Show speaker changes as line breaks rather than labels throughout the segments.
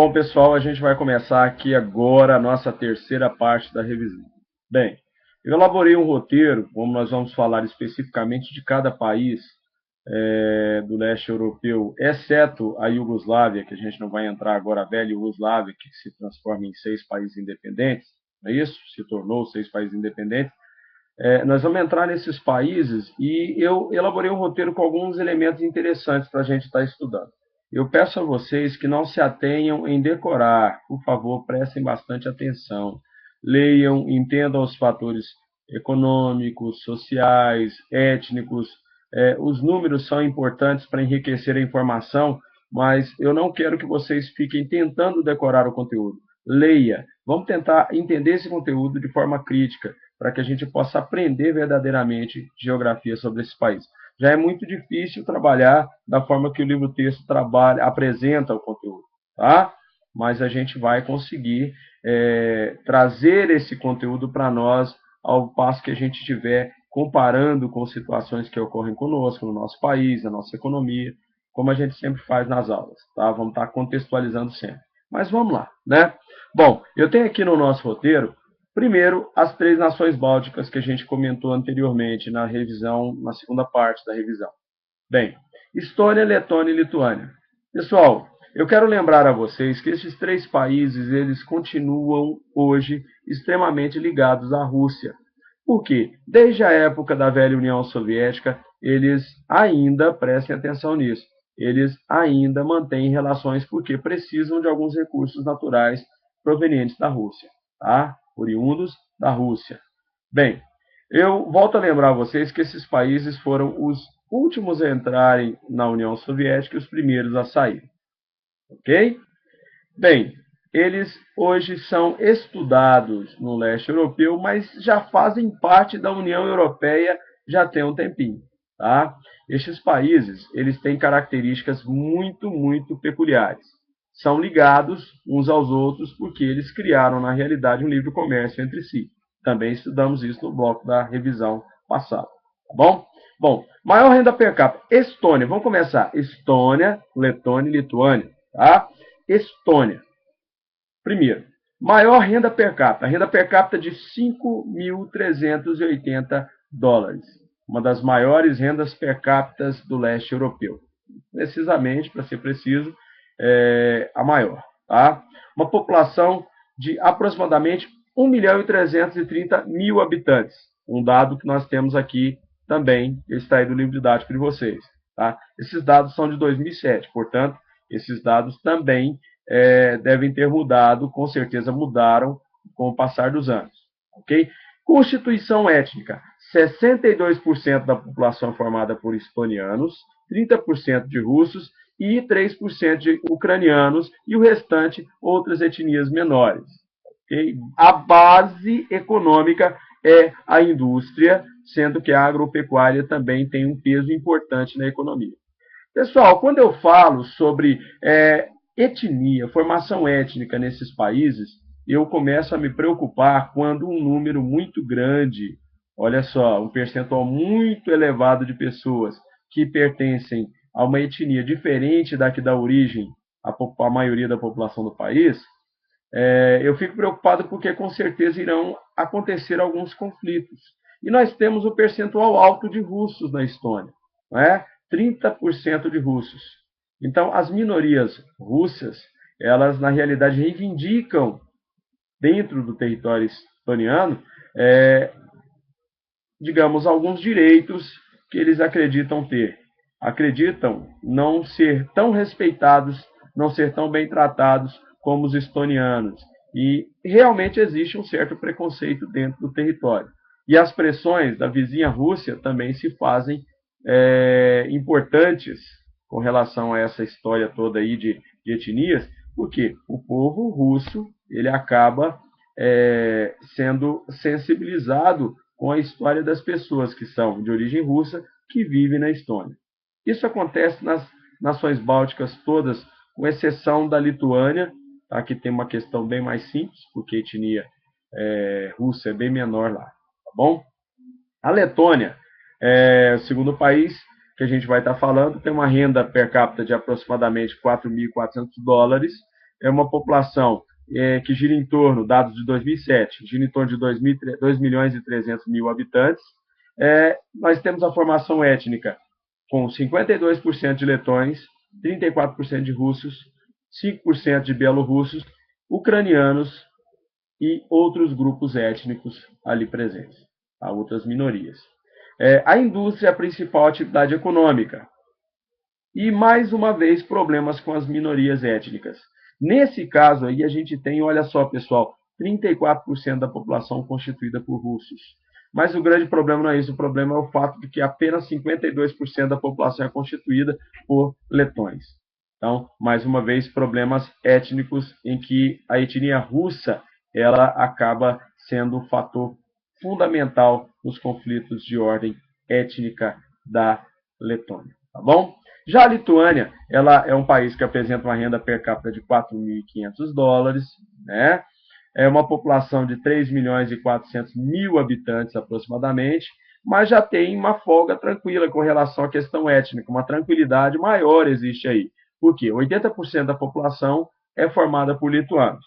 Bom, pessoal, a gente vai começar aqui agora a nossa terceira parte da revisão. Bem, eu elaborei um roteiro, como nós vamos falar especificamente de cada país do leste europeu, exceto a Iugoslávia, que a gente não vai entrar agora, a velha Iugoslávia, que se transforma em 6 países independentes, não é isso? Se tornou 6 países independentes. Nós vamos entrar nesses países e eu elaborei um roteiro com alguns elementos interessantes para a gente estar estudando. Eu peço a vocês que não se atenham em decorar, por favor, prestem bastante atenção. Leiam, entendam os fatores econômicos, sociais, étnicos. Os números são importantes para enriquecer a informação, mas eu não quero que vocês fiquem tentando decorar o conteúdo. Leia. Vamos tentar entender esse conteúdo de forma crítica, para que a gente possa aprender verdadeiramente geografia sobre esse país. Já é muito difícil trabalhar da forma que o livro-texto apresenta o conteúdo, tá? Mas a gente vai conseguir trazer esse conteúdo para nós ao passo que a gente estiver comparando com situações que ocorrem conosco, no nosso país, na nossa economia, como a gente sempre faz nas aulas, tá? Vamos estar contextualizando sempre. Mas vamos lá, né? Bom, eu tenho aqui no nosso roteiro, primeiro, as 3 nações bálticas que a gente comentou anteriormente na revisão, na segunda parte da revisão. Bem, Estônia, Letônia e Lituânia. Pessoal, eu quero lembrar a vocês que esses 3 países, eles continuam hoje extremamente ligados à Rússia. Por quê? Desde a época da velha União Soviética, eles ainda, prestem atenção nisso, eles ainda mantêm relações porque precisam de alguns recursos naturais provenientes da Rússia, tá? Oriundos da Rússia. Bem, eu volto a lembrar a vocês que esses países foram os últimos a entrarem na União Soviética e os primeiros a sair. Ok? Bem, eles hoje são estudados no leste europeu, mas já fazem parte da União Europeia já tem um tempinho. Tá? Estes países eles têm características muito peculiares. São ligados uns aos outros porque eles criaram, na realidade, um livre comércio entre si. Também estudamos isso no bloco da revisão passada. Tá bom? Bom, maior renda per capita. Estônia. Vamos começar. Estônia, Letônia e Lituânia. Tá? Estônia. Primeiro, maior renda per capita. A renda per capita de 5.380 dólares. Uma das maiores rendas per capita do leste europeu. Precisamente, para ser preciso, a maior. Tá? Uma população de aproximadamente 1.330.000 habitantes. Um dado que nós temos aqui também, extraído do livro didático de vocês. Tá? Esses dados são de 2007, portanto, esses dados também devem ter mudado, com certeza mudaram com o passar dos anos. Okay? Constituição étnica: 62% da população é formada por estonianos, 30% de russos e 3% de ucranianos e o restante outras etnias menores. Okay? A base econômica é a indústria, sendo que a agropecuária também tem um peso importante na economia. Pessoal, quando eu falo sobre etnia, formação étnica nesses países, eu começo a me preocupar quando um número muito grande, olha só, um percentual muito elevado de pessoas que pertencem a uma etnia diferente da que dá origem à maioria da população do país, eu fico preocupado porque com certeza irão acontecer alguns conflitos. E nós temos um percentual alto de russos na Estônia, não é? 30% de russos. Então, as minorias russas, elas na realidade reivindicam dentro do território estoniano, digamos, alguns direitos que eles acreditam ter. Acreditam não ser tão respeitados, não ser tão bem tratados como os estonianos. E realmente existe um certo preconceito dentro do território. E as pressões da vizinha Rússia também se fazem importantes com relação a essa história toda aí de etnias, porque o povo russo ele acaba sendo sensibilizado com a história das pessoas que são de origem russa que vivem na Estônia. Isso acontece nas nações bálticas todas, com exceção da Lituânia, tá, que tem uma questão bem mais simples, porque a etnia russa é bem menor lá. Tá bom? A Letônia, o segundo país que a gente vai estar falando, tem uma renda per capita de aproximadamente 4.400 dólares, é uma população que gira em torno, dados de 2007, gira em torno de 2 milhões e 300 mil habitantes. Nós temos a formação étnica com 52% de letões, 34% de russos, 5% de bielorrussos, ucranianos e outros grupos étnicos ali presentes, tá? Outras minorias. A indústria é a principal atividade econômica. E, mais uma vez, problemas com as minorias étnicas. Nesse caso aí, a gente tem, olha só, pessoal, 34% da população constituída por russos. Mas o grande problema não é isso, o problema é o fato de que apenas 52% da população é constituída por letões. Então, mais uma vez, problemas étnicos em que a etnia russa ela acaba sendo um fator fundamental nos conflitos de ordem étnica da Letônia. Tá bom? Já a Lituânia, ela é um país que apresenta uma renda per capita de 4.500 dólares, né? É uma população de 3 milhões e 400 mil habitantes aproximadamente, mas já tem uma folga tranquila com relação à questão étnica, uma tranquilidade maior existe aí. Por quê? 80% da população é formada por lituanos.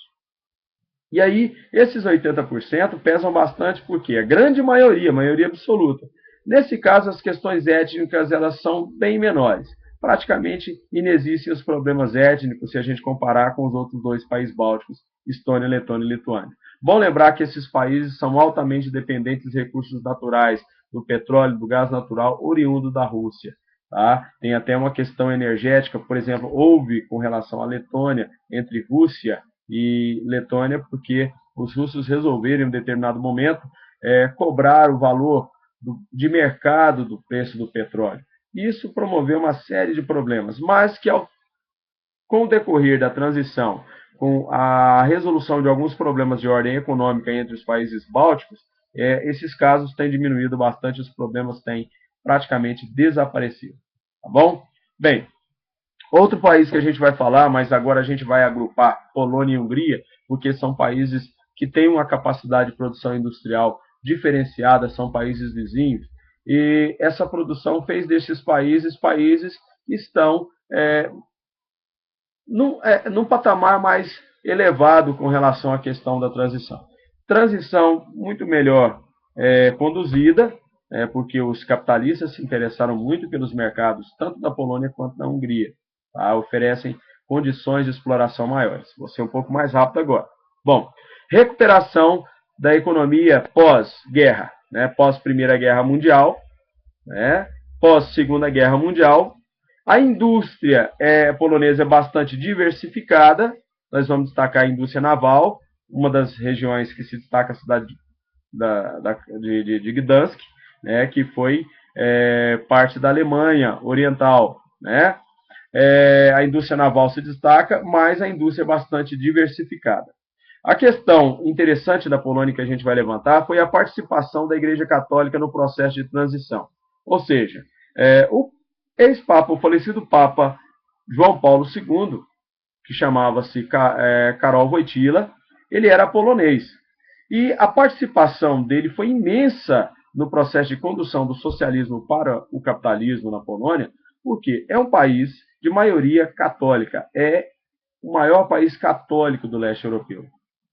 E aí, esses 80% pesam bastante porque a grande maioria absoluta. Nesse caso, as questões étnicas elas são bem menores. Praticamente inexistem os problemas étnicos se a gente comparar com os outros dois países bálticos, Estônia, Letônia e Lituânia. Bom lembrar que esses países são altamente dependentes de recursos naturais, do petróleo, do gás natural, oriundo da Rússia. Tá? Tem até uma questão energética, por exemplo, houve com relação à Letônia, entre Rússia e Letônia, porque os russos resolveram, em um determinado momento, cobrar o valor de mercado do preço do petróleo. Isso promoveu uma série de problemas, mas que com o decorrer da transição, com a resolução de alguns problemas de ordem econômica entre os países bálticos, esses casos têm diminuído bastante, os problemas têm praticamente desaparecido. Tá bom? Bem, outro país que a gente vai falar, mas agora a gente vai agrupar Polônia e Hungria, porque são países que têm uma capacidade de produção industrial diferenciada, são países vizinhos, e essa produção fez desses países que estão num patamar mais elevado com relação à questão da transição. Transição muito melhor conduzida, porque os capitalistas se interessaram muito pelos mercados, tanto da Polônia quanto da Hungria. Tá? Oferecem condições de exploração maiores. Vou ser um pouco mais rápido agora. Bom, recuperação da economia pós-guerra, né? Pós-Primeira Guerra Mundial, né? Pós-Segunda Guerra Mundial. A indústria polonesa é bastante diversificada. Nós vamos destacar a indústria naval, uma das regiões que se destaca a cidade de Gdansk, né? Que foi parte da Alemanha Oriental, né? A indústria naval se destaca, mas a indústria é bastante diversificada. A questão interessante da Polônia que a gente vai levantar foi a participação da Igreja Católica no processo de transição. Ou seja, o ex-papa, o falecido Papa João Paulo II, que chamava-se Karol Wojtyła, ele era polonês. E a participação dele foi imensa no processo de condução do socialismo para o capitalismo na Polônia, porque é um país de maioria católica, é o maior país católico do leste europeu.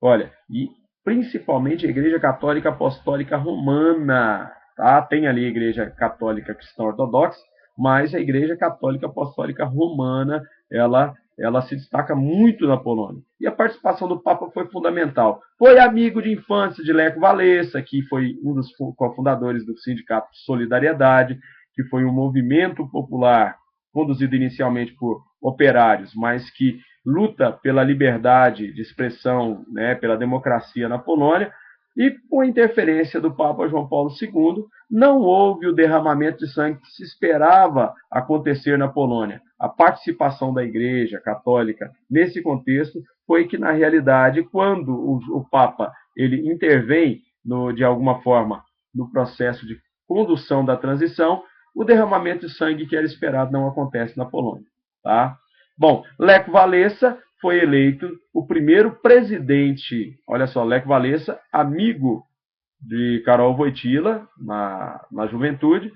Olha, e principalmente a Igreja Católica Apostólica Romana, tá? Tem ali a Igreja Católica Cristã Ortodoxa, mas a Igreja Católica Apostólica Romana, ela se destaca muito na Polônia. E a participação do Papa foi fundamental. Foi amigo de infância de Lech Walesa, que foi um dos cofundadores do Sindicato Solidariedade, que foi um movimento popular conduzido inicialmente por operários, mas que luta pela liberdade de expressão, né, pela democracia na Polônia, e com a interferência do Papa João Paulo II, não houve o derramamento de sangue que se esperava acontecer na Polônia. A participação da Igreja Católica nesse contexto foi que, na realidade, quando o Papa ele intervém, de alguma forma, no processo de condução da transição, o derramamento de sangue que era esperado não acontece na Polônia. Tá? Bom, Lech Walesa foi eleito o primeiro presidente, olha só, Lech Walesa, amigo de Karol Wojtyła na juventude,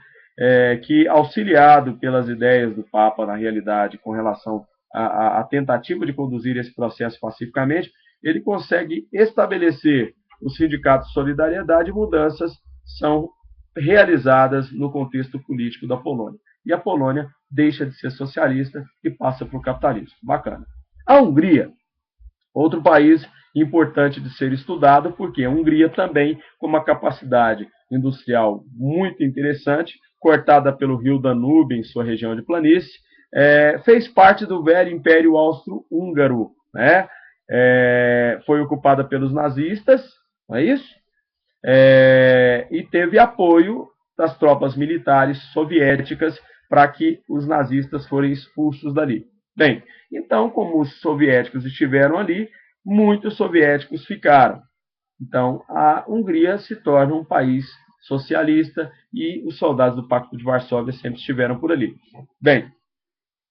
que auxiliado pelas ideias do Papa, na realidade, com relação a tentativa de conduzir esse processo pacificamente, ele consegue estabelecer o Sindicato de Solidariedade e mudanças são realizadas no contexto político da Polônia. E a Polônia deixa de ser socialista e passa para o capitalismo. Bacana. A Hungria, outro país importante de ser estudado, porque a Hungria também, com uma capacidade industrial muito interessante, cortada pelo rio Danúbio em sua região de planície, fez parte do velho Império Austro-Húngaro, né? Foi ocupada pelos nazistas, não é isso? E teve apoio das tropas militares soviéticas para que os nazistas fossem expulsos dali. Bem, então, como os soviéticos estiveram ali, muitos soviéticos ficaram. Então, a Hungria se torna um país socialista e os soldados do Pacto de Varsóvia sempre estiveram por ali. Bem,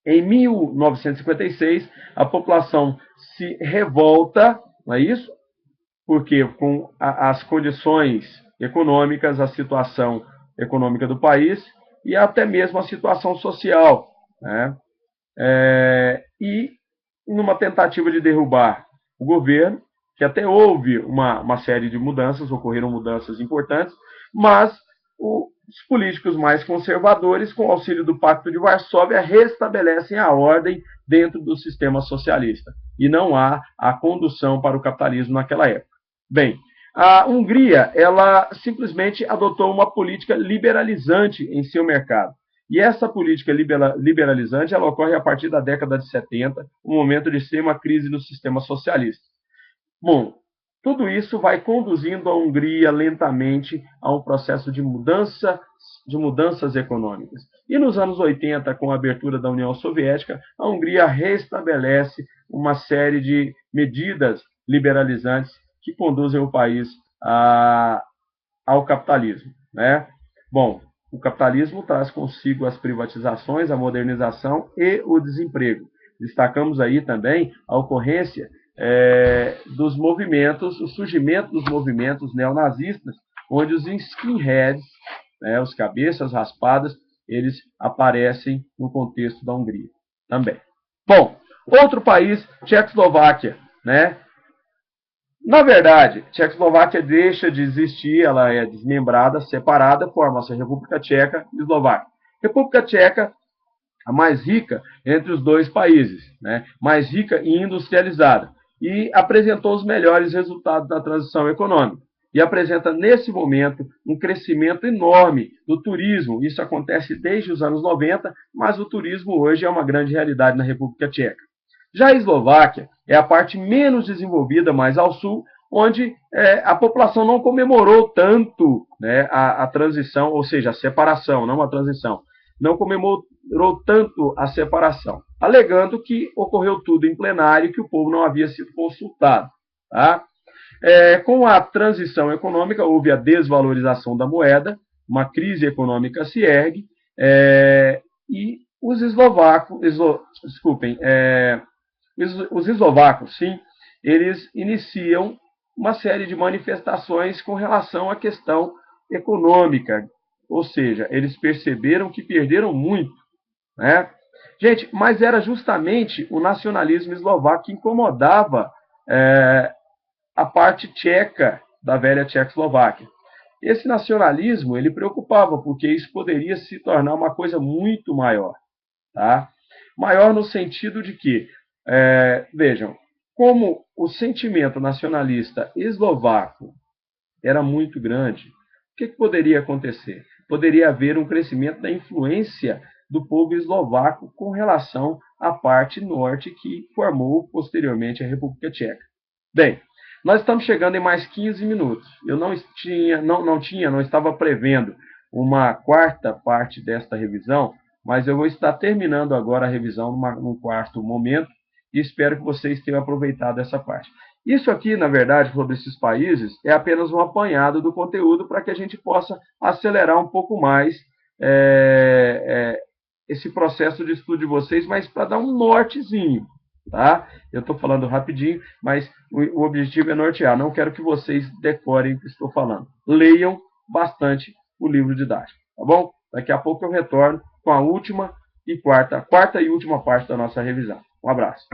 em 1956, a população se revolta, não é isso? Porque com as condições econômicas, a situação econômica do país e até mesmo a situação social, né? E numa tentativa de derrubar o governo, que até houve uma série de mudanças, ocorreram mudanças importantes, mas os políticos mais conservadores, com o auxílio do Pacto de Varsóvia, restabelecem a ordem dentro do sistema socialista. E não há a condução para o capitalismo naquela época. Bem, a Hungria, ela simplesmente adotou uma política liberalizante em seu mercado. E essa política liberalizante ela ocorre a partir da década de 70, um momento de extrema crise no sistema socialista. Bom, tudo isso vai conduzindo a Hungria lentamente a um processo de mudanças econômicas. E nos anos 80, com a abertura da União Soviética, a Hungria restabelece uma série de medidas liberalizantes que conduzem o país ao capitalismo, né? Bom, o capitalismo traz consigo as privatizações, a modernização e o desemprego. Destacamos aí também a ocorrência dos movimentos, o surgimento dos movimentos neonazistas, onde os skinheads, né, os cabeças raspadas, eles aparecem no contexto da Hungria também. Bom, outro país, Tchecoslováquia, né? Na verdade, Tchecoslováquia deixa de existir, ela é desmembrada, separada, forma-se a República Tcheca e Eslováquia. República Tcheca, a mais rica entre os dois países, né? Mais rica e industrializada, e apresentou os melhores resultados da transição econômica. E apresenta, nesse momento, um crescimento enorme do turismo. Isso acontece desde os anos 90, mas o turismo hoje é uma grande realidade na República Tcheca. Já a Eslováquia é a parte menos desenvolvida, mais ao sul, onde a população não comemorou tanto, né, a transição, ou seja, a separação, não a transição. Não comemorou tanto a separação, alegando que ocorreu tudo em plenário e que o povo não havia sido consultado. Tá? Com a transição econômica, houve a desvalorização da moeda, uma crise econômica se ergue, e os eslovacos, sim, eles iniciam uma série de manifestações com relação à questão econômica, ou seja, eles perceberam que perderam muito, né? Gente, mas era justamente o nacionalismo eslovaco que incomodava a parte tcheca da velha Tchecoslováquia. Esse nacionalismo ele preocupava, porque isso poderia se tornar uma coisa muito maior. Tá? Maior no sentido de que, vejam, como o sentimento nacionalista eslovaco era muito grande, o que poderia acontecer? Poderia haver um crescimento da influência do povo eslovaco com relação à parte norte que formou posteriormente a República Tcheca. Bem, nós estamos chegando em mais 15 minutos. Eu não estava prevendo uma quarta parte desta revisão, mas eu vou estar terminando agora a revisão num quarto momento e espero que vocês tenham aproveitado essa parte. Isso aqui, na verdade, sobre esses países, é apenas um apanhado do conteúdo para que a gente possa acelerar um pouco mais esse processo de estudo de vocês, mas para dar um nortezinho. Tá? Eu estou falando rapidinho, mas o objetivo é nortear. Não quero que vocês decorem o que estou falando. Leiam bastante o livro didático. Tá bom? Daqui a pouco eu retorno com a quarta e última parte da nossa revisão. Um abraço.